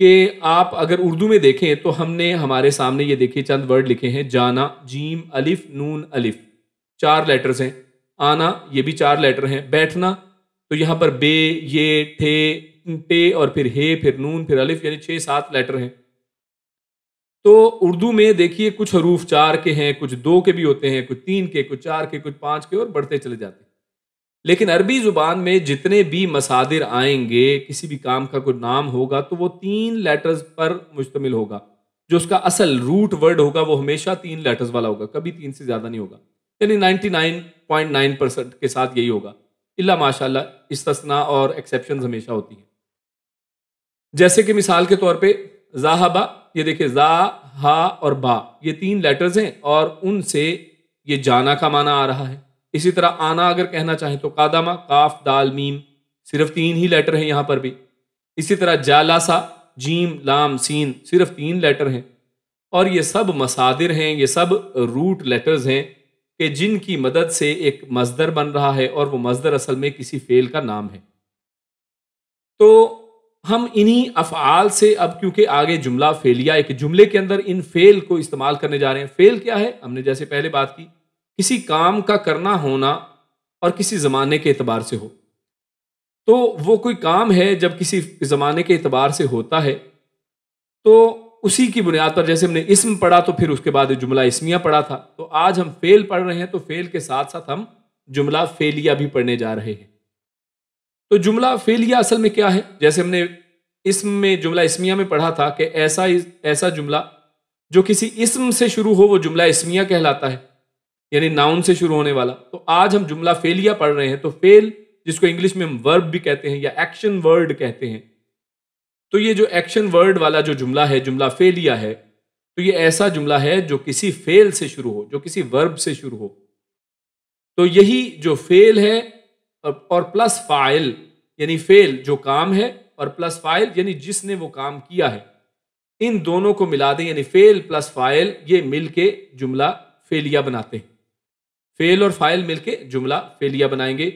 کہ آپ اگر اردو میں دیکھیں تو ہم نے ہمارے سامنے یہ دیکھیے چند ورڈ لکھے ہیں، جانا، جیم الف نون الف، 4 لیٹرز ہیں، آنا یہ بھی 4 لیٹر ہیں، بیٹھنا تو یہاں پر بے، یہ، ٹھے، ٹے اور پھر ہے، پھر نون، پھر الف، یعنی 6-7 لیٹر ہیں۔ تو اردو میں دیکھیے کچھ حروف 4 کے ہیں، کچھ 2 کے بھی ہوتے ہیں، کچھ 3 کے، کچھ 4 کے، کچھ 5 کے، اور بڑھتے چلے جاتے ہیں۔ لیکن عربی زبان میں جتنے بھی مصادر آئیں گے، کسی بھی کام کا کوئی نام ہوگا تو وہ 3 لیٹرز پر مشتمل ہوگا۔ جو اس کا اصل روٹ ورڈ ہوگا وہ ہمیشہ 3 لیٹرز والا ہوگا، کبھی 3 سے زیادہ نہیں ہوگا، یعنی 99.9% کے ساتھ یہی ہوگا، الا ماشاءاللہ استثناء اور ایکسیپشنز ہمیشہ ہوتی ہیں۔ جیسے کہ مثال کے طور پہ ذاہبا، یہ دیکھیں زا، ہا اور با، یہ 3 لیٹرز ہیں اور ان سے یہ جانا کا معنی آ رہا ہے۔ اسی طرح آنا اگر کہنا چاہیں تو قادمہ، کاف دال میم، صرف 3 ہی لیٹر ہیں یہاں پر بھی۔ اسی طرح جالاسا، جیم لام سین، صرف 3 لیٹر ہیں۔ اور یہ سب مصادر ہیں، یہ سب روٹ لیٹرز ہیں کہ جن کی مدد سے ایک مصدر بن رہا ہے، اور وہ مصدر اصل میں کسی فعل کا نام ہے۔ تو ہم انہی افعال سے اب کیونکہ آگے جملہ فعلیہ، ایک جملے کے اندر ان فعل کو استعمال کرنے جا رہے ہیں۔ فعل کیا ہے؟ ہم نے جیسے پہلے بات کی، کسی کام کا کرنا ہونا اور کسی زمانے کے اعتبار سے ہو۔ تو وہ کوئی کام ہے جب کسی زمانے کے اعتبار سے ہوتا ہے تو اسی کی بنیاد پر، جیسے ہم نے اسم پڑھا تو پھر اس کے بعد جملہ اسمیہ پڑھا تھا، تو آج ہم فعل پڑھ رہے ہیں تو فعل کے ساتھ ساتھ ہم جملہ فعلیہ بھی پڑھنے جا رہے ہیں۔ تو جملہ فعلیہ اصل میں کیا ہے؟ جیسے ہم نے اسم میں جملہ اسمیہ میں پڑھا تھا کہ ایسا جملہ جو کسی اسم سے شروع ہو وہ جملہ اسمیہ کہلاتا ہے، یعنی ناؤن سے شروع ہونے والا۔ تو آج ہم جملہ فعلیہ پڑھ رہے ہیں، تو فعل جس کو انگلش میں ہم ورب بھی کہتے ہیں یا ایکشن ورڈ کہتے ہیں، تو یہ جو ایکشن ورڈ والا جو جملہ ہے، جملہ فعلیہ ہے، تو یہ ایسا جملہ ہے جو کسی فعل سے شروع ہو، جو کسی ورب سے شروع ہو۔ تو یہی جو فعل ہے اور پلس فاعل، یعنی فعل جو کام ہے، اور پلس فاعل یعنی جس نے وہ کام کیا ہے، ان دونوں کو ملا دیں، یعنی فعل پلس فاعل، یہ مل کے جملہ فعلیہ بناتے ہیں۔ فعل اور فاعل مل کے جملہ فعلیہ بنائیں گے،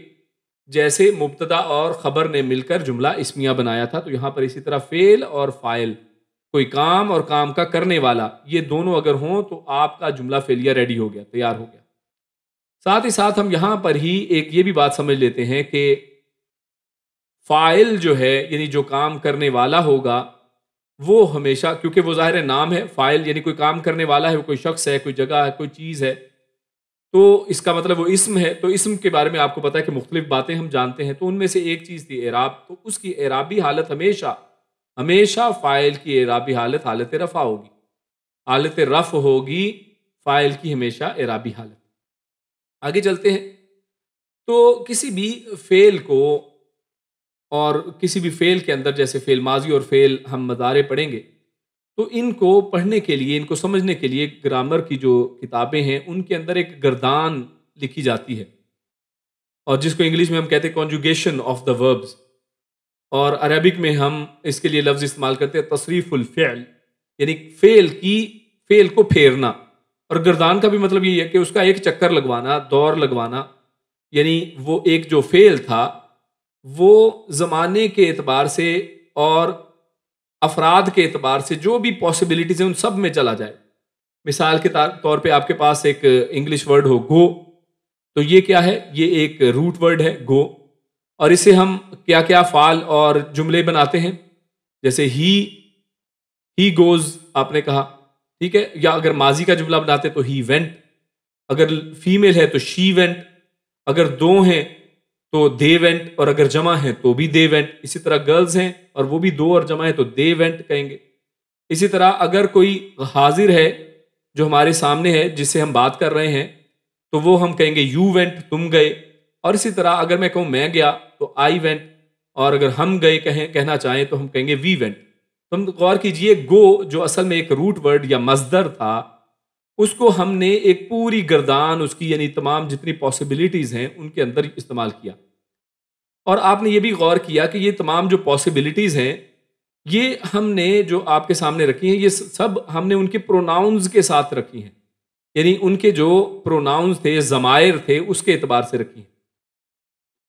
جیسے مبتدا اور خبر نے مل کر جملہ اسمیہ بنایا تھا، تو یہاں پر اسی طرح فعل اور فاعل، کوئی کام اور کام کا کرنے والا، یہ دونوں اگر ہوں تو آپ کا جملہ فعلیہ ریڈی ہو گیا، تیار ہو گیا۔ ساتھ ہی ساتھ ہم یہاں پر ہی ایک یہ بھی بات سمجھ لیتے ہیں کہ فاعل جو ہے، یعنی جو کام کرنے والا ہوگا، وہ ہمیشہ، کیونکہ وہ ظاہر نام ہے، فاعل یعنی کوئی کام کرنے والا ہے، وہ کوئی شخص ہے، کوئی جگہ ہے، کوئی چیز ہے، تو اس کا مطلب وہ اسم ہے۔ تو اسم کے بارے میں آپ کو پتا ہے کہ مختلف باتیں ہم جانتے ہیں، تو ان میں سے ایک چیز تھی اعراب، تو اس کی اعرابی حالت ہمیشہ فاعل کی اعرابی حالت حالت رفع ہوگی، حالت رفع ہوگی فاعل کی ہمیشہ اعرابی حالت۔ آگے چلتے ہیں، تو کسی بھی فعل کو، اور کسی بھی فعل کے اندر جیسے فعل ماضی اور فعل ہم مضارع پڑھیں گے، تو ان کو پڑھنے کے لیے، ان کو سمجھنے کے لیے گرامر کی جو کتابیں ہیں ان کے اندر ایک گردان لکھی جاتی ہے، اور جس کو انگلش میں ہم کہتے ہیں کنجوگیشن آف دا وربز، اور عربک میں ہم اس کے لیے لفظ استعمال کرتے ہیں تصریف الفعل، یعنی فعل کو پھیرنا۔ اور گردان کا بھی مطلب یہ ہے کہ اس کا ایک چکر لگوانا، دور لگوانا، یعنی وہ ایک جو فعل تھا وہ زمانے کے اعتبار سے اور افراد کے اعتبار سے جو بھی پاسبلٹیز ہیں ان سب میں چلا جائے۔ مثال کے طور پہ آپ کے پاس ایک انگلش ورڈ ہو گو، تو یہ کیا ہے؟ یہ ایک روٹ ورڈ ہے گو، اور اسے ہم کیا کیا فعل اور جملے بناتے ہیں، جیسے ہی گوز آپ نے کہا، ٹھیک ہے، یا اگر ماضی کا جملہ بناتے تو ہی وینٹ، اگر فیمیل ہے تو شی وینٹ، اگر 2 ہیں تو دے وینٹ، اور اگر جمع ہیں تو بھی دے وینٹ۔ اسی طرح گرلز ہیں اور وہ بھی 2 اور جمع ہے تو دے وینٹ کہیں گے۔ اسی طرح اگر کوئی حاضر ہے جو ہمارے سامنے ہے جس سے ہم بات کر رہے ہیں تو وہ ہم کہیں گے یو وینٹ، تم گئے۔ اور اسی طرح اگر میں کہوں میں گیا تو آئی وینٹ، اور اگر ہم گئے کہنا چاہیں تو ہم کہیں گے وی وینٹ۔ تم غور کیجئے، گو جو اصل میں ایک روٹ ورڈ یا مصدر تھا، اس کو ہم نے ایک پوری گردان اس کی، یعنی تمام جتنی پاسبلٹیز ہیں ان کے اندر استعمال کیا۔ اور آپ نے یہ بھی غور کیا کہ یہ تمام جو پاسبلٹیز ہیں یہ ہم نے جو آپ کے سامنے رکھی ہیں، یہ سب ہم نے ان کے پروناؤنز کے ساتھ رکھی ہیں، یعنی ان کے جو پروناؤنز تھے، ضمائر تھے، اس کے اعتبار سے رکھی ہیں۔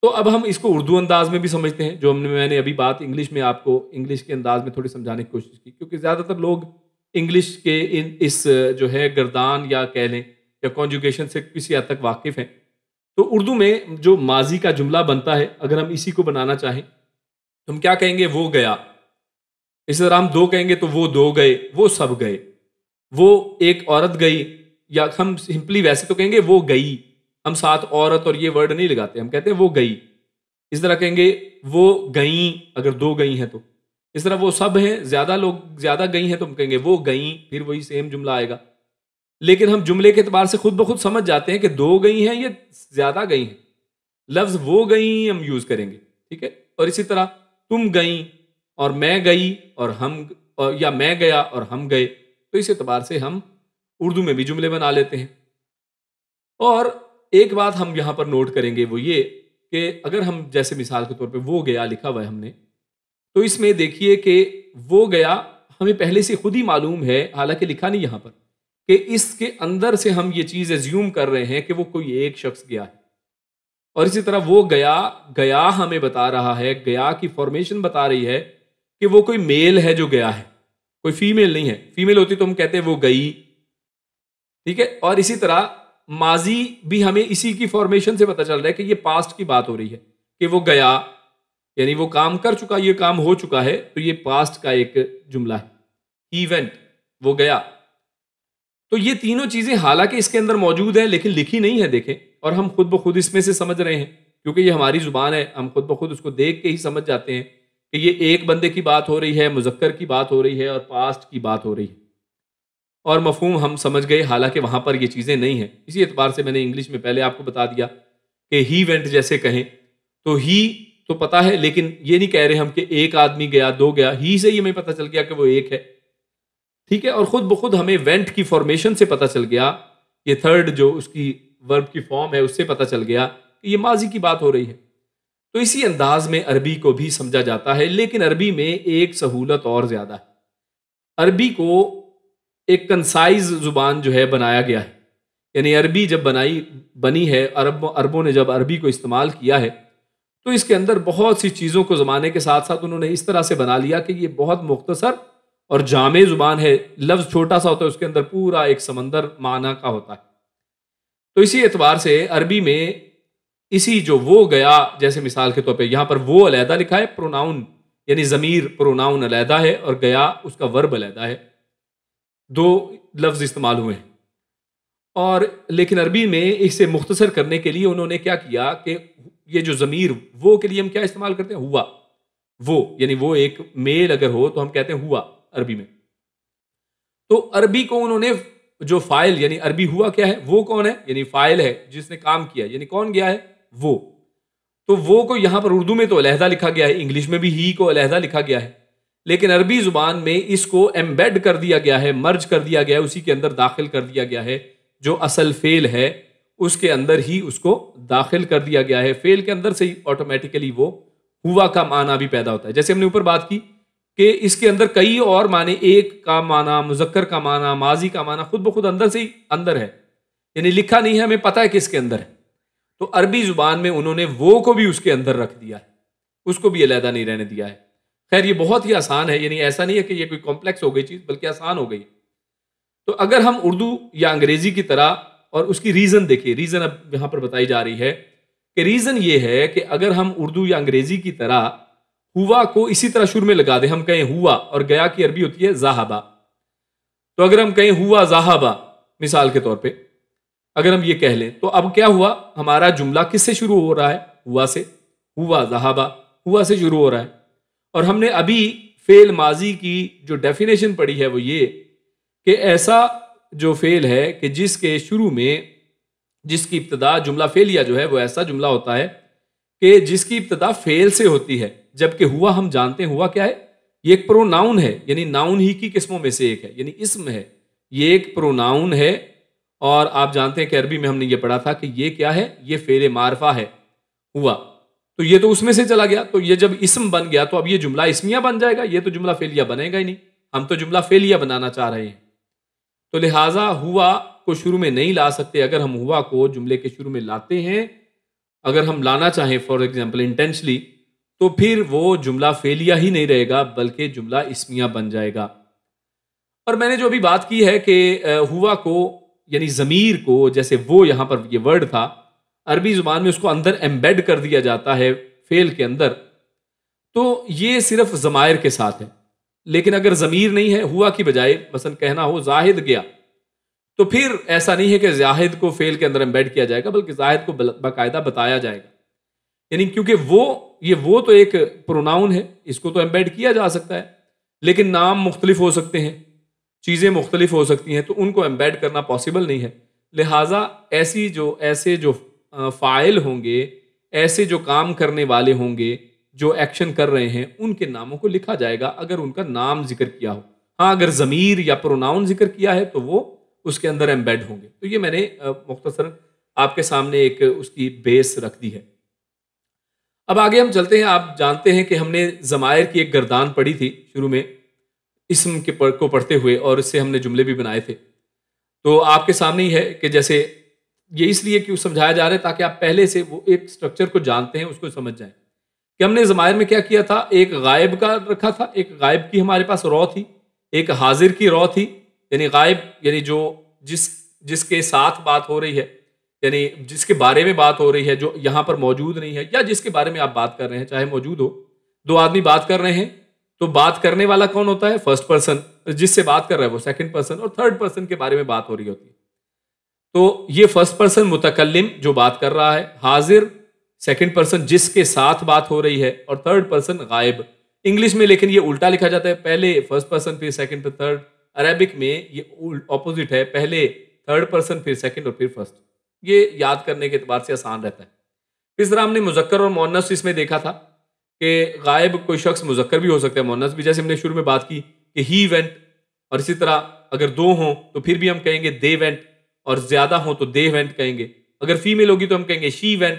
تو اب ہم اس کو اردو انداز میں بھی سمجھتے ہیں، جو میں نے ابھی بات انگلش میں آپ کو انگلش کے انداز میں تھوڑی سمجھانے کی کوشش کی، کیونکہ زیادہ تر لوگ انگلش کے اس جو ہے گردان یا کہہ لیں یا کانجوگیشن سے کسی حد تک واقف ہیں. تو اردو میں جو ماضی کا جملہ بنتا ہے، اگر ہم اسی کو بنانا چاہیں تو ہم کیا کہیں گے؟ وہ گیا. اس طرح ہم دو کہیں گے تو وہ دو گئے، وہ سب گئے. وہ ایک عورت گئی، یا ہم سمپلی ویسے تو کہیں گے وہ گئی، ہم ساتھ عورت اور یہ ورڈ نہیں لگاتے، ہم کہتے ہیں وہ گئی. اس طرح کہیں گے وہ گئیں، اگر دو گئی ہیں تو. اس طرح وہ سب ہیں، زیادہ لوگ زیادہ گئی ہیں تو ہم کہیں گے وہ گئیں، پھر وہی سیم جملہ آئے گا. لیکن ہم جملے کے اعتبار سے خود بخود سمجھ جاتے ہیں کہ دو گئی ہیں یا زیادہ گئی ہیں. لفظ وہ گئیں ہم یوز کریں گے، ٹھیک ہے. اور اسی طرح تم گئیں اور میں گئی اور ہم، یا میں گیا اور ہم گئے. تو اس اعتبار سے ہم اردو میں بھی جملے بنا لیتے ہیں. اور ایک بات ہم یہاں پر نوٹ کریں گے، وہ یہ کہ اگر ہم جیسے مثال کے طور پہ وہ گیا لکھا ہوا ہے ہم نے، تو اس میں دیکھیے کہ وہ گیا ہمیں پہلے سے خود ہی معلوم ہے، حالانکہ لکھا نہیں یہاں پر، کہ اس کے اندر سے ہم یہ چیز ایزیوم کر رہے ہیں کہ وہ کوئی ایک شخص گیا ہے. اور اسی طرح وہ گیا، گیا ہمیں بتا رہا ہے، گیا کی فارمیشن بتا رہی ہے کہ وہ کوئی میل ہے جو گیا ہے، کوئی فیمیل نہیں ہے. فیمیل ہوتی تو ہم کہتے ہیں وہ گئی، ٹھیک ہے. اور اسی طرح ماضی بھی ہمیں اسی کی فارمیشن سے پتا چل رہا ہے کہ یہ پاسٹ کی بات ہو رہی ہے، کہ وہ گیا یعنی وہ کام کر چکا، یہ کام ہو چکا ہے، تو یہ پاسٹ کا ایک جملہ ہے. ایونٹ، وہ گیا. تو یہ تینوں چیزیں حالانکہ اس کے اندر موجود ہیں لیکن لکھی نہیں ہے، دیکھیں. اور ہم خود بخود اس میں سے سمجھ رہے ہیں، کیونکہ یہ ہماری زبان ہے، ہم خود بخود اس کو دیکھ کے ہی سمجھ جاتے ہیں کہ یہ ایک بندے کی بات ہو رہی ہے، مذکر کی بات ہو رہی ہے اور پاسٹ کی بات ہو رہی ہے. اور مفہوم ہم سمجھ گئے، حالانکہ وہاں پر یہ چیزیں نہیں ہیں. اسی اعتبار سے میں نے انگلش میں پہلے آپ کو بتا دیا کہ ہی وینٹ جیسے کہیں تو ہی تو پتا ہے، لیکن یہ نہیں کہہ رہے ہم کہ ایک آدمی گیا، دو گیا. ہی سے ہی ہمیں پتا چل گیا کہ وہ ایک ہے، ٹھیک ہے. اور خود بخود ہمیں وینٹ کی فارمیشن سے پتا چل گیا، یہ تھرڈ جو اس کی ورب کی فارم ہے اس سے پتا چل گیا کہ یہ ماضی کی بات ہو رہی ہے. تو اسی انداز میں عربی کو بھی سمجھا جاتا ہے، لیکن عربی میں ایک سہولت اور زیادہ ہے. عربی کو ایک کنسائز زبان جو ہے بنایا گیا ہے. یعنی عربی جب بنی ہے، عربوں نے جب عربی کو استعمال کیا ہے تو اس کے اندر بہت سی چیزوں کو زمانے کے ساتھ ساتھ انہوں نے اس طرح سے بنا لیا کہ یہ بہت مختصر اور جامع زبان ہے. لفظ چھوٹا سا ہوتا ہے، اس کے اندر پورا ایک سمندر معنی کا ہوتا ہے. تو اسی اعتبار سے عربی میں اسی جو وہ گیا، جیسے مثال کے طور پہ یہاں پر وہ علیحدہ لکھا ہے، پروناؤن یعنی ضمیر پروناؤن علیحدہ ہے اور گیا اس کا ورب علیحدہ ہے، دو لفظ استعمال ہوئے ہیں. اور لیکن عربی میں اسے مختصر کرنے کے لیے انہوں نے کیا کیا کہ یہ جو ضمیر وہ کے لیے ہم کیا استعمال کرتے ہیں؟ ہوا. وہ یعنی وہ ایک میل اگر ہو تو ہم کہتے ہیں ہوا عربی میں. تو عربی کو انہوں نے جو فائل یعنی عربی ہوا کیا ہے، وہ کون ہے، یعنی فائل ہے جس نے کام کیا، یعنی کون گیا ہے، وہ. تو وہ کو یہاں پر اردو میں تو علیحدہ لکھا گیا ہے، انگلش میں بھی ہی کو علیحدہ لکھا گیا ہے، لیکن عربی زبان میں اس کو ایمبیڈ کر دیا گیا ہے، مرج کر دیا گیا ہے، اسی کے اندر داخل کر دیا گیا ہے. جو اصل فعل ہے اس کے اندر ہی اس کو داخل کر دیا گیا ہے. فعل کے اندر سے ہی آٹومیٹیکلی وہ ہوا کا معنی بھی پیدا ہوتا ہے. جیسے ہم نے اوپر بات کی کہ اس کے اندر کئی اور معنی، ایک کا معنی، مذکر کا معنی، ماضی کا معنی خود بخود اندر سے ہی اندر ہے، یعنی لکھا نہیں ہے، ہمیں پتہ ہے کہ اس کے اندر ہے. تو عربی زبان میں انہوں نے وہ کو بھی اس کے اندر رکھ دیا ہے، اس کو بھی علیحدہ نہیں رہنے دیا ہے. خیر یہ بہت ہی آسان ہے، یعنی ایسا نہیں ہے کہ یہ کوئی کمپلیکس ہو گئی چیز، بلکہ آسان ہو گئی. تو اگر ہم اردو یا انگریزی کی طرح، اور اس کی ریزن دیکھیے، ریزن اب یہاں پر بتائی جا رہی ہے کہ ریزن یہ ہے کہ اگر ہم اردو یا انگریزی کی طرح ہوا کو اسی طرح شروع میں لگا دیں، ہم کہیں ہوا، اور گیا کی عربی ہوتی ہے ذاہبہ. تو اگر ہم کہیں ہوا ذاہبہ مثال کے طور پہ اگر ہم یہ کہہ لیں تو اب کیا ہوا، ہمارا جملہ کس سے شروع ہو رہا ہے؟ ہوا سے. ہوا ذاہبہ ہوا سے شروع ہو رہا ہے. اور ہم نے ابھی فعل ماضی کی جو ڈیفینیشن پڑھی ہے وہ یہ کہ ایسا جو فعل ہے کہ جس کے شروع میں، جس کی ابتدا جملہ فعلیہ جو ہے وہ ایسا جملہ ہوتا ہے کہ جس کی ابتدا فعل سے ہوتی ہے، جبکہ ہوا ہم جانتے ہیں ہوا کیا ہے، یہ ایک پروناؤن ہے، یعنی ناؤن ہی کی قسموں میں سے ایک ہے، یعنی اسم ہے. یہ ایک پروناؤن ہے. اور آپ جانتے ہیں کہ عربی میں ہم نے یہ پڑھا تھا کہ یہ کیا ہے، یہ فعل معرفہ ہے ہوا. تو یہ تو اس میں سے چلا گیا، تو یہ جب اسم بن گیا تو اب یہ جملہ اسمیہ بن جائے گا، یہ تو جملہ فعلیہ بنے گا ہی نہیں. ہم تو جملہ فعلیہ بنانا چاہ رہے ہیں. تو لہٰذا ہوا کو شروع میں نہیں لا سکتے. اگر ہم ہوا کو جملے کے شروع میں لاتے ہیں اگر ہم لانا چاہیں فار ایگزامپل انٹینشلی، تو پھر وہ جملہ فعلیہ ہی نہیں رہے گا بلکہ جملہ اسمیہ بن جائے گا۔ اور میں نے جو ابھی بات کی ہے کہ ہوا کو یعنی ضمیر کو، جیسے وہ یہاں پر یہ ورڈ تھا، عربی زبان میں اس کو اندر ایمبیڈ کر دیا جاتا ہے فعل کے اندر، تو یہ صرف ضمائر کے ساتھ ہے۔ لیکن اگر ضمیر نہیں ہے، ہوا کی بجائے مثلا کہنا ہو زاہد گیا، تو پھر ایسا نہیں ہے کہ زاہد کو فعل کے اندر ایمبیڈ کیا جائے گا، بلکہ زاہد کو باقاعدہ بتایا جائے گا، یعنی کیونکہ وہ تو ایک پروناؤن ہے، اس کو تو ایمبیڈ کیا جا سکتا ہے، لیکن نام مختلف ہو سکتے ہیں، چیزیں مختلف ہو سکتی ہیں، تو ان کو ایمبیڈ کرنا پاسبل نہیں ہے۔ لہٰذا ایسے جو فاعل ہوں گے، ایسے جو کام کرنے والے ہوں گے، جو ایکشن کر رہے ہیں، ان کے ناموں کو لکھا جائے گا اگر ان کا نام ذکر کیا ہو۔ ہاں، اگر ضمیر یا پروناؤن ذکر کیا ہے تو وہ اس کے اندر ایمبیڈ ہوں گے۔ تو یہ میں نے مختصراً آپ کے سامنے ایک اس کی بیس رکھ دی ہے۔ اب آگے ہم چلتے ہیں۔ آپ جانتے ہیں کہ ہم نے ضمائر کی ایک گردان پڑھی تھی شروع میں، اسم کو پڑھتے ہوئے، اور اس سے ہم نے جملے بھی بنائے تھے۔ تو آپ کے سامنے ہی ہے کہ جیسے یہ اس لیے کیوں سمجھایا جا رہا ہے تاکہ آپ پہلے سے وہ ایک سٹرکچر کو جانتے ہیں، اس کو سمجھ جائیں کہ ہم نے ضمائر میں کیا کیا تھا۔ ایک غائب کا رکھا تھا، ایک غائب کی ہمارے پاس رو تھی، ایک حاضر کی رو تھی، یعنی غائب یعنی جو جس کے ساتھ بات ہو رہی ہے، یعنی جس کے بارے میں بات ہو رہی ہے، جو یہاں پر موجود نہیں ہے، یا جس کے بارے میں آپ بات کر رہے ہیں چاہے موجود ہو۔ دو آدمی بات کر رہے ہیں تو بات کرنے والا کون ہوتا ہے؟ فرسٹ پرسن، جس سے بات کر رہا ہے وہ سیکنڈ پرسن، اور تھرڈ پرسن کے بارے میں بات ہو رہی ہوتی ہے۔ تو یہ فرسٹ پرسن متکلم جو بات کر رہا ہے، حاضر سیکنڈ پرسن جس کے ساتھ بات ہو رہی ہے، اور تھرڈ پرسن غائب۔ انگلش میں لیکن یہ الٹا لکھا جاتا ہے، پہلے فرسٹ پرسن پھر سیکنڈ پھر تھرڈ۔ عربک میں یہ اپوزٹ ہے، پہلے تھرڈ پرسن پھر سیکنڈ اور پھر فرسٹ۔ یہ یاد کرنے کے اعتبار سے آسان رہتا ہے۔ اس طرح ہم نے مذکر اور مؤنث اس میں دیکھا تھا کہ غائب کوئی شخص مذکر بھی ہو سکتا ہے، مؤنث بھی، جیسے ہم نے شروع میں بات کی کہ ہی وینٹ، اور اسی طرح اگر دو ہوں تو پھر بھی ہم کہیں گے دے وینٹ، اور زیادہ ہوں تو دے وینٹ کہیں گے۔ اگر فیمیل ہوگی تو ہم کہیں گے شی وینٹ،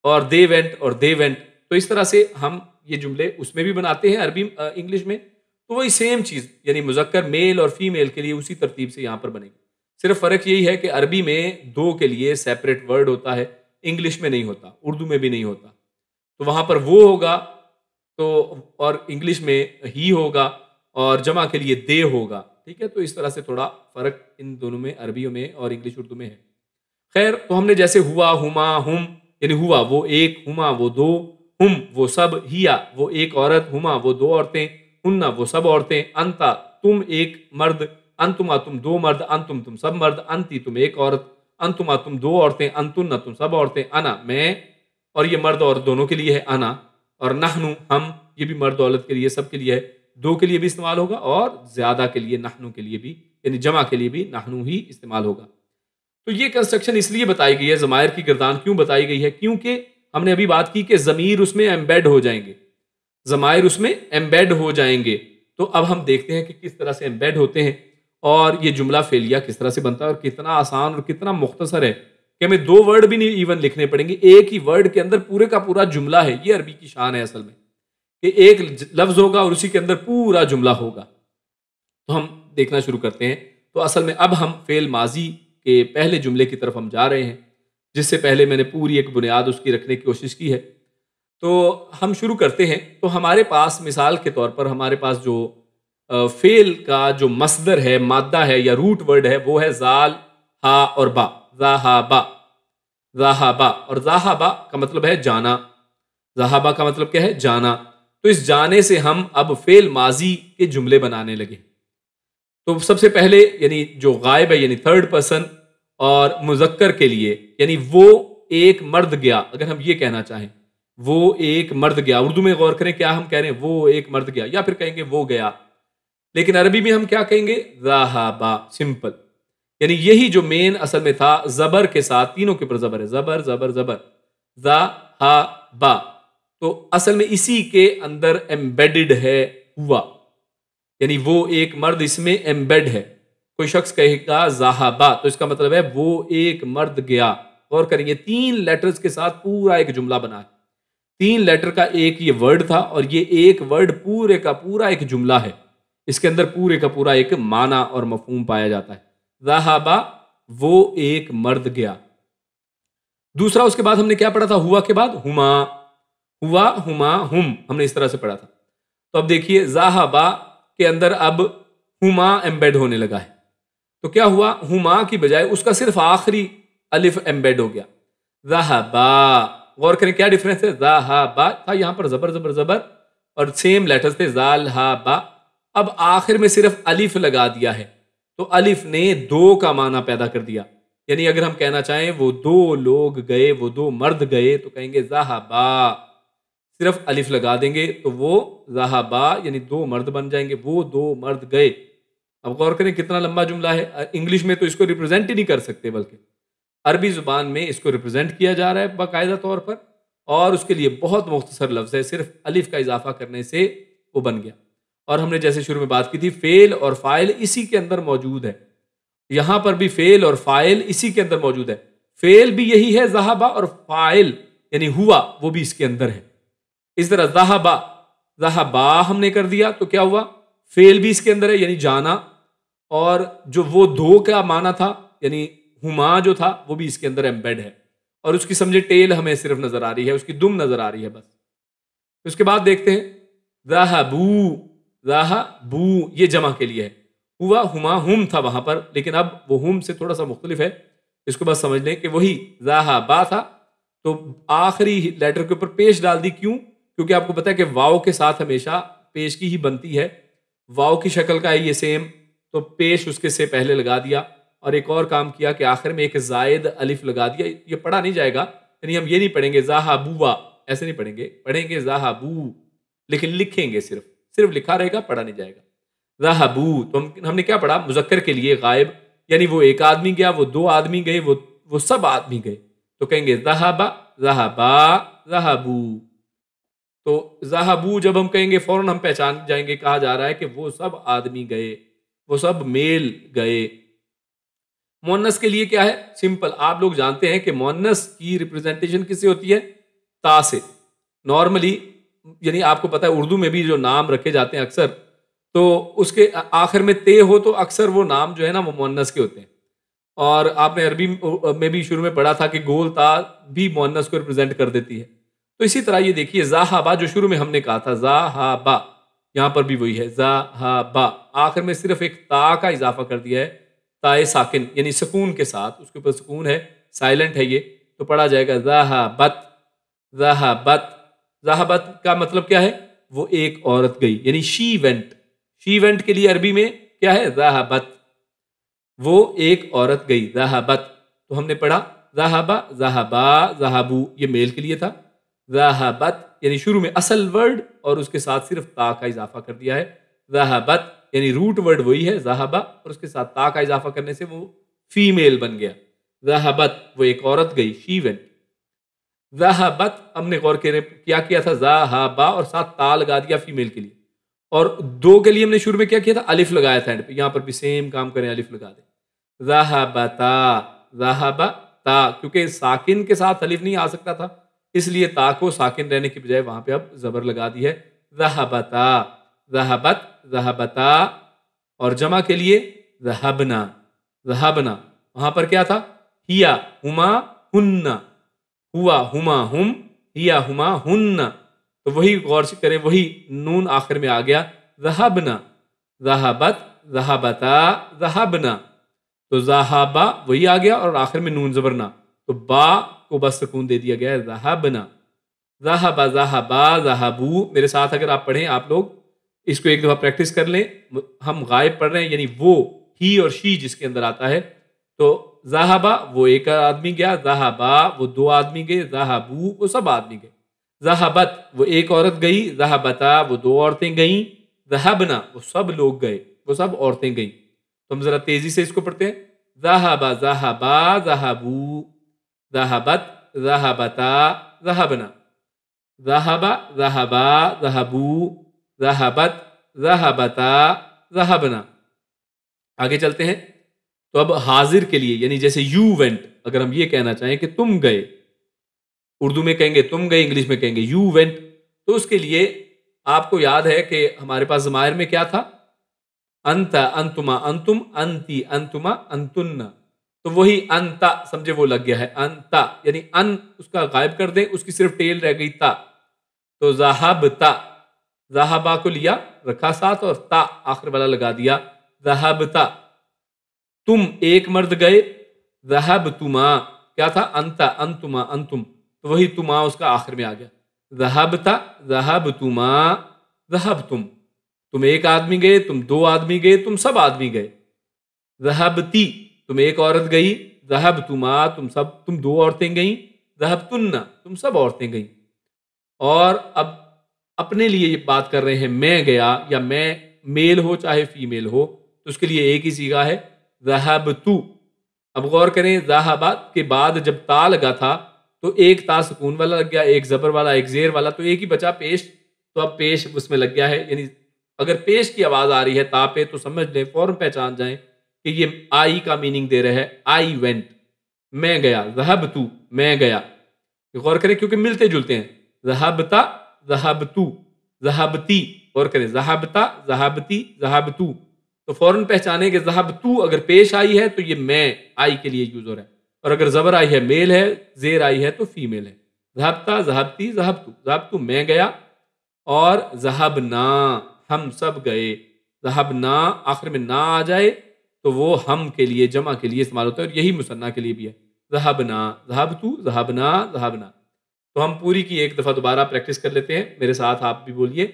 اور دے وینٹ اور دے وینٹ۔ تو اس طرح سے ہم یہ جملے اس میں بھی بناتے ہیں عربی انگلش میں، تو وہی سیم چیز، یعنی مذکر میل اور فیمیل کے لیے اسی ترتیب سے یہاں پر بنے گی۔ صرف فرق یہی ہے کہ عربی میں دو کے لیے سیپریٹ ورڈ ہوتا ہے، انگلش میں نہیں ہوتا، اردو میں بھی نہیں ہوتا۔ تو وہاں پر وہ ہوگا تو، اور انگلش میں ہی ہوگا، اور جمع کے لیے دے ہوگا، ٹھیک ہے۔ تو اس طرح سے تھوڑا فرق ان دونوں میں، عربیوں میں اور انگلش اردو میں ہے۔ خیر، تو ہم نے جیسے ہوا، ہما، ہم، یعنی ہوا وہ ایک، ہما وہ دو، ہم وہ سب، ہیا وہ ایک عورت، ہما وہ دو عورتیں، ہننا وہ سب عورتیں، انتا تم ایک مرد، انتما تم دو مرد، انتم تم سب مرد، انتی تم ایک عورت، انتما تم دو عورتیں، انتن تم سب عورتیں، انا میں، اور یہ مرد اور دونوں کے لیے ہے انا، اور نحنو ہم، یہ بھی مرد عورت کے لیے، سب کے لیے ہے، دو کے لیے بھی استعمال ہوگا اور زیادہ کے لیے نحنو کے لیے بھی، یعنی جمع کے لیے بھی نحنو ہی استعمال ہوگا۔ تو یہ کنسٹرکشن اس لیے بتائی گئی ہے، ضمائر کی گردان کیوں بتائی گئی ہے؟ کیونکہ ہم نے ابھی بات کی کہ ضمیر اس میں ایمبیڈ ہو جائیں گے، ضمائر اس میں ایمبیڈ ہو جائیں گے۔ تو اب ہم دیکھتے ہیں کہ کس طرح سے ایمبیڈ ہوتے ہیں، اور یہ جملہ فعلیہ کس طرح سے بنتا ہے، اور کتنا آسان اور کتنا مختصر ہے کہ ہمیں دو ورڈ بھی نہیں ایون لکھنے پڑیں گے، ایک ہی ورڈ کے اندر پورے کا پورا جملہ ہے۔ یہ عربی کی شان ہے اصل میں، کہ ایک لفظ ہوگا اور اسی کے اندر پورا جملہ ہوگا۔ تو ہم دیکھنا شروع کرتے ہیں۔ تو اصل میں اب ہم فعل ماضی کے پہلے جملے کی طرف ہم جا رہے ہیں، جس سے پہلے میں نے پوری ایک بنیاد اس کی رکھنے کی کوشش کی ہے۔ تو ہم شروع کرتے ہیں۔ تو ہمارے پاس مثال کے طور پر ہمارے پاس جو فعل کا جو مصدر ہے، مادہ ہے یا روٹ ورڈ ہے، وہ ہے زال، ہا اور با، ذہابا، ذہابا، اور ذہابا کا مطلب ہے جانا، ذہابا کا مطلب کیا ہے؟ جانا۔ تو اس جانے سے ہم اب فعل ماضی کے جملے بنانے لگے۔ تو سب سے پہلے یعنی جو غائب ہے یعنی تھرڈ پرسن، اور مذکر کے لیے یعنی وہ ایک مرد گیا، اگر ہم یہ کہنا چاہیں وہ ایک مرد گیا، اردو میں غور کریں کیا ہم کہہ رہے ہیں، وہ ایک مرد گیا، یا پھر کہیں گے وہ گیا، لیکن عربی میں ہم کیا کہیں گے؟ ذہابا، سمپل۔ یعنی یہی جو مین اصل میں تھا، زبر کے ساتھ، تینوں کے اوپر زبر ہے، زبر زبر زبر، ذہابا، تو اصل میں اسی کے اندر ایمبیڈڈ ہے ہوا، یعنی وہ ایک مرد اس میں ایمبیڈ ہے۔ کوئی شخص کہے گا ذہابا تو اس کا مطلب ہے وہ ایک مرد گیا۔ غور کریں، یہ 3 لیٹرز کے ساتھ پورا ایک جملہ بنا ہے، 3 لیٹر کا ایک یہ ورڈ تھا، اور یہ ایک ورڈ پورے کا پورا ایک جملہ ہے، اس کے اندر پورے کا پورا ایک معنی اور مفہوم پایا جاتا ہے۔ ذہابا وہ ایک مرد گیا، دوسرا اس کے بعد ہم نے کیا پڑھا تھا؟ ہوا کے بعد ہما، ہوا ہما ہم، ہم نے اس طرح سے پڑھا تھا. تو اب دیکھیے ذہبا کے اندر اب ہما ایمبیڈ ہونے لگا ہے. تو کیا ہوا؟ ہما کی بجائے اس کا صرف آخری الف ایمبیڈ ہو گیا. ذہبا، غور کریں کیا ڈفرنس ہے. ذہبا تھا یہاں پر زبر زبر زبر اور سیم لیٹرز تھے ذالہبا، اب آخر میں صرف الف لگا دیا ہے تو الف نے دو کا معنی پیدا کر دیا. یعنی اگر ہم کہنا چاہیں وہ دو لوگ گئے، وہ دو مرد گئے، تو کہیں گے ذہبا، صرف الف لگا دیں گے تو وہ ذہبا یعنی دو مرد بن جائیں گے، وہ دو مرد گئے. اب غور کریں کتنا لمبا جملہ ہے. انگلش میں تو اس کو ریپرزینٹ ہی نہیں کر سکتے، بلکہ عربی زبان میں اس کو ریپرزینٹ کیا جا رہا ہے باقاعدہ طور پر، اور اس کے لیے بہت مختصر لفظ ہے، صرف الف کا اضافہ کرنے سے وہ بن گیا. اور ہم نے جیسے شروع میں بات کی تھی فعل اور فاعل اسی کے اندر موجود ہے، یہاں پر بھی فعل اور فاعل اسی کے اندر موجود ہے. فعل بھی یہی ہے ذہبا، اور فاعل یعنی ہوا وہ بھی اس کے اندر ہے. اس طرح ذہبا، ذہبا ہم نے کر دیا تو کیا ہوا؟ فعل بھی اس کے اندر ہے یعنی جانا، اور جو وہ دو کا معنی تھا یعنی ہما جو تھا وہ بھی اس کے اندر ایمبیڈ ہے، اور اس کی سمجھے ٹیل ہمیں صرف نظر آ رہی ہے، اس کی دم نظر آ رہی ہے بس. اس کے بعد دیکھتے ہیں ذہبو، ذہبو یہ جمع کے لیے ہے. ہوا ہما ہم تھا وہاں پر، لیکن اب وہ ہم سے تھوڑا سا مختلف ہے، اس کو بس سمجھ لیں کہ وہی ذہبا تھا تو آخری لیٹر کے اوپر پیش ڈال دی. کیوں؟ کیونکہ آپ کو پتا ہے کہ واو کے ساتھ ہمیشہ پیش کی ہی بنتی ہے، واو کی شکل کا ہے یہ سیم، تو پیش اس کے سے پہلے لگا دیا. اور ایک اور کام کیا کہ آخر میں ایک زائد الف لگا دیا. یہ پڑھا نہیں جائے گا، یعنی ہم یہ نہیں پڑھیں گے ذہبوا، ایسے نہیں پڑھیں گے، پڑھیں گے ذہبو، لیکن لکھیں گے صرف لکھا رہے گا، پڑھا نہیں جائے گا. ذہبو تو ہم نے کیا پڑھا؟ مذکر کے لیے غائب، یعنی وہ ایک آدمی گیا، وہ دو آدمی گئے، وہ سب آدمی گئے، تو کہیں گے ذہبا، ذہبا، ذہبو. تو ذہبو جب ہم کہیں گے فوراً ہم پہچان جائیں گے، کہا جا رہا ہے کہ وہ سب آدمی گئے، وہ سب میل گئے. مؤنث کے لیے کیا ہے؟ سمپل، آپ لوگ جانتے ہیں کہ مؤنث کی ریپرزنٹیشن کس سے ہوتی ہے؟ تا سے. نارملی یعنی آپ کو پتا ہے اردو میں بھی جو نام رکھے جاتے ہیں اکثر، تو اس کے آخر میں تے ہو تو اکثر وہ نام جو ہے نا وہ مؤنث کے ہوتے ہیں. اور آپ نے عربی میں بھی شروع میں پڑھا تھا کہ گول تا بھی مؤنث کو ریپرزینٹ کر دیتی ہے. تو اسی طرح یہ دیکھیے ذہبا جو شروع میں ہم نے کہا تھا ذہبا، یہاں پر بھی وہی ہے ذہبا، آخر میں صرف ایک تا کا اضافہ کر دیا ہے، تائے ساکن یعنی سکون کے ساتھ، اس کے اوپر سکون ہے، سائلنٹ ہے یہ، تو پڑھا جائے گا ذہبت، ذہبت. ذہبت کا مطلب کیا ہے؟ وہ ایک عورت گئی، یعنی شی وینٹ. شی وینٹ کے لیے عربی میں کیا ہے؟ ذہبت، وہ ایک عورت گئی، ذہبت. تو ہم نے پڑھا ذہبا، ذہبا، ذہبو یہ میل کے لیے تھا، ذہبت یعنی شروع میں اصل ورڈ اور اس کے ساتھ صرف تا کا اضافہ کر دیا ہے. ذہبت یعنی روٹ ورڈ وہی ہے ذہبا، اور اس کے ساتھ تا کا اضافہ کرنے سے وہ فیمیل بن گیا. ذہبت وہ ایک عورت گئی، شی وینٹ. ذہبت ہم نے غور کیا تھا؟ ذہبا اور ساتھ تا لگا دیا فیمیل کے لیے. اور دو کے لیے ہم نے شروع میں کیا کیا تھا؟ الف لگایا تھا اینڈ پہ. یہاں پر بھی سیم کام کریں، الف لگا دیں. ذہبتا، ذہبتا، کیونکہ ساکن کے ساتھ الف نہیں آ سکتا تھا، اس لیے تا کو ساکن رہنے کی بجائے وہاں پہ اب زبر لگا دی ہے. ذہبتا، ذہبت، ذہبتا. اور جمع کے لیے ذہبنا، ذہبنا. وہاں پر کیا تھا؟ ہیا ہما ہن، ہوا ہما ہم، ہیا ہما ہن. تو وہی غور سے کریں، وہی نون آخر میں آ گیا، ذہبنا، ذہبت، ذہبتا، ذہبنا. تو ذہبا وہی آ گیا اور آخر میں نون زبرنا، تو با کو بس سکون دے دیا گیا ہے، ذہبنا. ذہبا، ذہبا، ذہبو. میرے ساتھ اگر آپ پڑھیں، آپ لوگ اس کو ایک دفعہ پریکٹس کر لیں. ہم غائب پڑھ رہے ہیں یعنی وہ، ہی اور شی جس کے اندر آتا ہے. تو ذہبا وہ ایک آدمی گیا، ذہبا وہ دو آدمی گئے، ذہبو وہ سب آدمی گئے. ذہبت وہ ایک عورت گئی، ذہبتا وہ دو عورتیں گئیں، ذہبنا وہ سب لوگ گئے، وہ سب عورتیں گئیں. تو ہم ذرا تیزی سے اس کو پڑھتے ہیں. ذہبا، ذہبا، ذہبو، ذہبت، ذہبتا، ذہبنا. ذہبا، ذہبا، ذہبو، ذہبت، ذہبتا، ذہبنا. آگے چلتے ہیں. تو اب حاضر کے لیے یعنی جیسے یو وینٹ، اگر ہم یہ کہنا چاہیں کہ تم گئے، اردو میں کہیں گے تم گئے، انگلش میں کہیں گے یو وینٹ. تو اس کے لیے آپ کو یاد ہے کہ ہمارے پاس ضمائر میں کیا تھا؟ انت، انتما، انتم، انتی، انتما، انتن. تو وہی انتا سمجھے وہ لگ گیا ہے، انتا یعنی ان اس کا غائب کر دیں، اس کی صرف ٹیل رہ گئی تا، تو ذہبتا، ذہبا کو لیا رکھا ساتھ اور تا آخر والا لگا دیا، ذہبتا تم ایک مرد گئے، ذہبتما کیا تھا، انتا انتما انتم، تو وہی تما اس کا آخر میں آ گیا، ذہبتا ذہبتما ذہبتم، تم ایک آدمی گئے، تم دو آدمی گئے، تم سب آدمی گئے، ذہبتی تم ایک عورت گئی، ذہبتما تم دو عورتیں گئیں، ذہبتن تم سب عورتیں گئیں۔ اور اب اپنے لیے یہ بات کر رہے ہیں، میں گیا یا میں میل ہو چاہے فیمیل ہو تو اس کے لیے ایک ہی صیغہ ہے ذہبتو۔ اب غور کریں، ذہبت کے بعد جب تا لگا تھا تو ایک تا سکون والا لگ گیا، ایک زبر والا، ایک زیر والا، تو ایک ہی بچا پیش، تو اب پیش اس میں لگ گیا ہے، یعنی اگر پیش کی آواز آ رہی ہے تا پہ تو سمجھ لیں، فوراً پہچان جائیں کہ یہ آئی کا میننگ دے رہا ہے، آئی وینٹ، میں گیا، ذہبتو میں گیا۔ غور کریں کیونکہ ملتے جلتے ہیں، ذہبتا ذہبتو ذہبتی، غور کریں ذہبتا ذہبتی ذہبتو، تو فوراً پہچانے کہ ذہبتو اگر پیش آئی ہے تو یہ میں آئی کے لیے یوز ہو رہا ہے، اور اگر زبر آئی ہے میل ہے، زیر آئی ہے تو فیمیل ہے، ذہبتا ذہبتی ذہبتو، ذہبتو میں گیا، اور ذہبنا ہم سب گئے، ذہبنا آخر میں نہ آ جائے تو وہ ہم کے لیے جمع کے لیے استعمال ہوتا ہے، اور یہی مثنیٰ کے لیے بھی ہے، ذہبنا ذہبتو ذہبنا ذہبنا۔ تو ہم پوری کی ایک دفعہ دوبارہ پریکٹس کر لیتے ہیں، میرے ساتھ آپ بھی بولیے،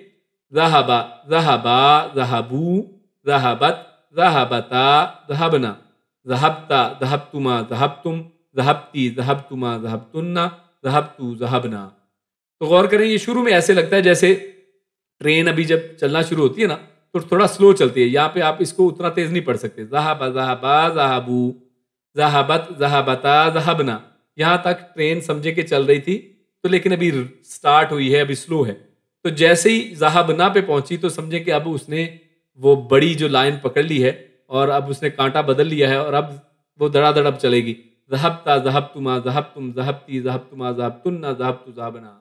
ذہبا ذہبا ذہبو ذہبت ذہبتا ذہبنا، ذہبتا ذہبتما ذہبتم ذہبتی ذہبتما ذہبتن ذہبتو ذہبنا۔ تو غور کریں یہ شروع میں ایسے لگتا ہے جیسے ٹرین ابھی جب چلنا شروع ہوتی ہے نا تو تھوڑا سلو چلتی ہے، یہاں پہ آپ اس کو اتنا تیز نہیں پڑھ سکتے، ذہبا ذہبا ذہبو ذہبت ذہبتا ذہبنا، یہاں تک ٹرین سمجھے کہ چل رہی تھی، تو لیکن ابھی سٹارٹ ہوئی ہے، ابھی سلو ہے، تو جیسے ہی ذہبنا پہ پہنچی تو سمجھے کہ اب اس نے وہ بڑی جو لائن پکڑ لی ہے اور اب اس نے کانٹا بدل لیا ہے، اور اب وہ دڑا دڑ اب چلے گی، ذہبتا ذہبتما ذہبتم ذہبتی ذہبتما ذہبتن ذہبتو ذہبنا۔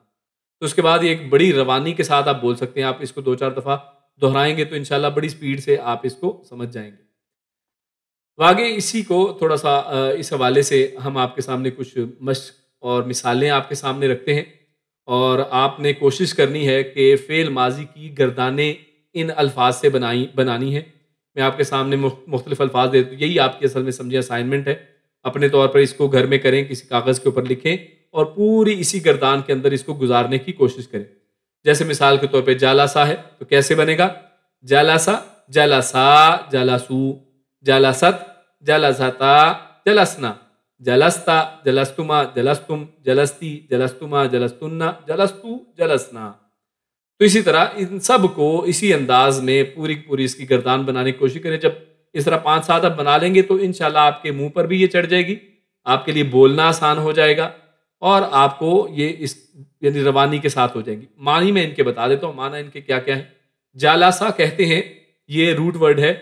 تو اس کے بعد یہ ایک بڑی روانی کے ساتھ آپ بول سکتے ہیں، آپ اس کو 2-4 دفعہ دہرائیں گے تو انشاءاللہ بڑی سپیڈ سے آپ اس کو سمجھ جائیں گے۔ آگے اسی کو تھوڑا سا اس حوالے سے ہم آپ کے سامنے کچھ مشق اور مثالیں آپ کے سامنے رکھتے ہیں، اور آپ نے کوشش کرنی ہے کہ فعل ماضی کی گردانیں ان الفاظ سے بنانی ہیں۔ میں آپ کے سامنے مختلف الفاظ دیتا ہوں، یہی آپ کی اصل میں سمجھے اسائنمنٹ ہے، اپنے طور پر اس کو گھر میں کریں، کسی کاغذ کے اوپر لکھیں اور پوری اسی گردان کے اندر اس کو گزارنے کی کوشش کریں۔ جیسے مثال کے طور پہ جالسا ہے تو کیسے بنے گا، جالسا جلسا جلسو، جلست جلستا جلسنا، جلستا جلستما جلستم، جلستی جلستما جلستن جلستو جلسنا۔ تو اسی طرح ان سب کو اسی انداز میں پوری اس کی گردان بنانے کی کوشش کریں۔ جب اس طرح 5-7 آپ بنا لیں گے تو انشاءاللہ آپ کے منہ پر بھی یہ چڑھ جائے گی، آپ کے لیے بولنا آسان ہو جائے گا، اور آپ کو یہ اس یعنی روانی کے ساتھ ہو جائیں گی۔ معنی میں ان کے بتا دیتا ہوں، معنی ان کے کیا کیا ہیں۔ جالسا کہتے ہیں، یہ روٹ ورڈ ہے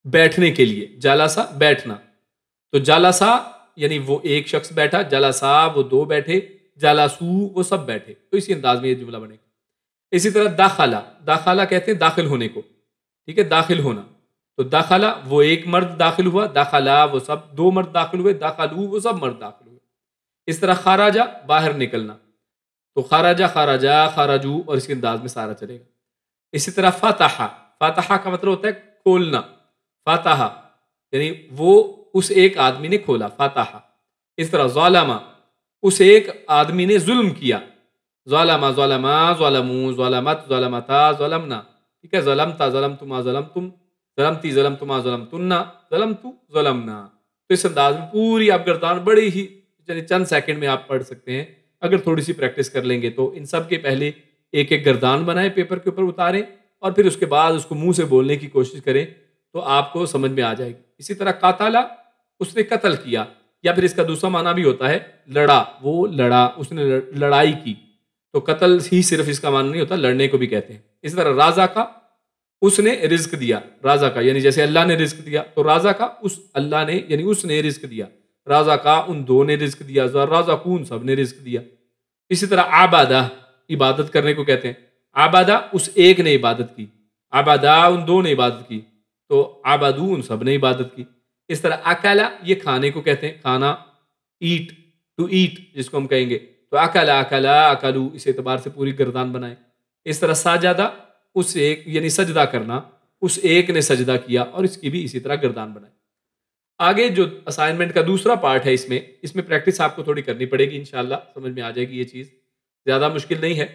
بیٹھنے کے لیے، جالسا بیٹھنا، تو جالسا یعنی وہ ایک شخص بیٹھا، جالسا وہ دو بیٹھے، جالسو وہ سب بیٹھے، تو اسی انداز میں یہ جملہ بنے گا۔ اسی طرح داخلہ، داخلہ کہتے ہیں داخل ہونے کو، ٹھیک ہے، داخل ہونا، تو داخلہ وہ ایک مرد داخل ہوا، داخلہ وہ سب دو مرد داخل ہوئے، داخلو وہ سب مرد داخل ہوئے۔ اس طرح خراجہ باہر نکلنا، تو خراجہ خراجہ خراجو، اور اس کے انداز میں سارا چلے گا۔ اسی طرح فاتحہ، فاتحہ کا مطلب ہوتا ہے کھولنا، فاتحہ یعنی وہ اس ایک آدمی نے کھولا، فاتحہ۔ اس طرح ظالمہ، اس ایک آدمی نے ظلم کیا، ظالمہ ظالمہ ظالمو ظالمت ظالمتا ظلمنا، ٹھیک ہے، ظلمتا ظلمتما ظلمتم، ظلمتی ظلمتما ظلمتن ظلمتو ظلمنا۔ تو اس انداز میں پوری آپ گردان بڑی ہی چند سیکنڈ میں آپ پڑھ سکتے ہیں، اگر تھوڑی سی پریکٹس کر لیں گے تو۔ ان سب کے پہلے ایک ایک گردان بنائیں، پیپر کے اوپر اتاریں، اور پھر اس کے بعد اس کو منہ سے بولنے کی کوشش کریں تو آپ کو سمجھ میں آ جائے گی۔ اسی طرح قاتلہ، اس نے قتل کیا، یا پھر اس کا دوسرا معنی بھی ہوتا ہے لڑا، وہ لڑا، اس نے لڑائی کی، تو قتل ہی صرف اس کا معنی نہیں ہوتا، لڑنے کو بھی کہتے ہیں۔ اسی طرح رازقہ، اس نے رزق دیا، رازقہ یعنی جیسے اللہ نے رزق دیا، تو رازقہ اس اللہ نے یعنی اس نے رزق دیا، رازقہ ان دو نے رزق دیا، رازقون سب نے رزق دیا۔ اسی طرح عبادہ، عبادت کرنے کو کہتے ہیں، عبادہ اس ایک نے عبادت کی، عبادہ ان دو نے عبادت کی، تو عبادو ان سب نے عبادت کی۔ اس طرح اکلا یہ کھانے کو کہتے ہیں، کھانا، ایٹ، ٹو ایٹ جس کو ہم کہیں گے، تو اکلا اکلا اکلو اس اعتبار سے پوری گردان بنائیں۔ اس طرح ساجدہ، اس ایک یعنی سجدہ کرنا، اس ایک نے سجدہ کیا، اور اس کی بھی اسی طرح گردان بنائیں۔ آگے جو اسائنمنٹ کا دوسرا پارٹ ہے، اس میں پریکٹس آپ کو تھوڑی کرنی پڑے گی، انشاءاللہ سمجھ میں آ جائے گی یہ چیز، زیادہ مشکل نہیں ہے۔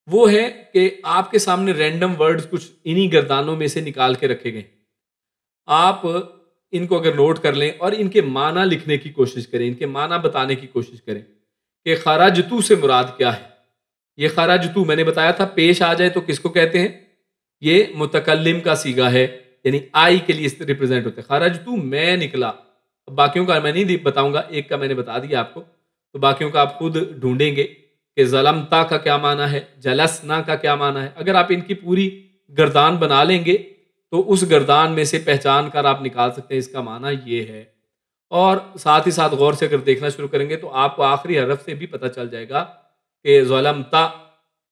وہ ہے کہ آپ کے سامنے رینڈم ورڈز کچھ انہی گردانوں میں سے نکال کے رکھے گئے، آپ ان کو اگر نوٹ کر لیں اور ان کے معنی لکھنے کی کوشش کریں، ان کے معنی بتانے کی کوشش کریں کہ خرجتو سے مراد کیا ہے۔ یہ خرجتو میں نے بتایا تھا پیش آ جائے تو کس کو کہتے ہیں، یہ متکلم کا صیغہ ہے، یعنی آئی کے لیے ریپرزینٹ ہوتے ہیں۔ خرجتو میں نکلا، باقیوں کا میں نہیں بتاؤں گا، ایک کا میں نے بتا دیا آپ کو، تو باقیوں کا آپ خود ڈھونڈیں گے کہ ظلمتا کا کیا معنی ہے، جلسنا کا کیا معنی ہے۔ اگر آپ ان کی پوری گردان بنا لیں گے تو اس گردان میں سے پہچان کر آپ نکال سکتے ہیں اس کا معنی یہ ہے، اور ساتھ ہی ساتھ غور سے اگر دیکھنا شروع کریں گے تو آپ کو آخری حرف سے بھی پتہ چل جائے گا کہ ظلمتا،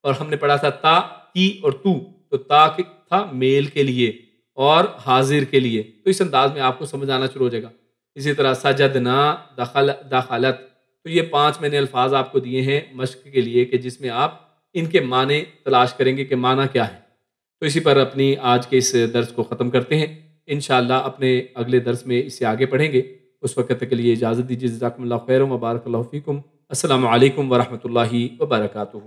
اور ہم نے پڑھا تھا تا کی اور تو تا تھا میل کے لیے اور حاضر کے لیے، تو اس انداز میں آپ کو سمجھ آنا شروع ہو جائے گا۔ اسی طرح سجدنا، دخلت، تو یہ 5 میں نے الفاظ آپ کو دیے ہیں مشق کے لیے کہ جس میں آپ ان کے معنی تلاش کریں گے کہ معنی کیا ہے۔ تو اسی پر اپنی آج کے اس درس کو ختم کرتے ہیں، انشاءاللہ اپنے اگلے درس میں اس سے آگے پڑھیں گے۔ اس وقت تک کے لیے اجازت دیجیے، جزاکم اللہ خیر و بارک اللہ فیکم۔ السلام علیکم ورحمۃ اللہ وبرکاتہ۔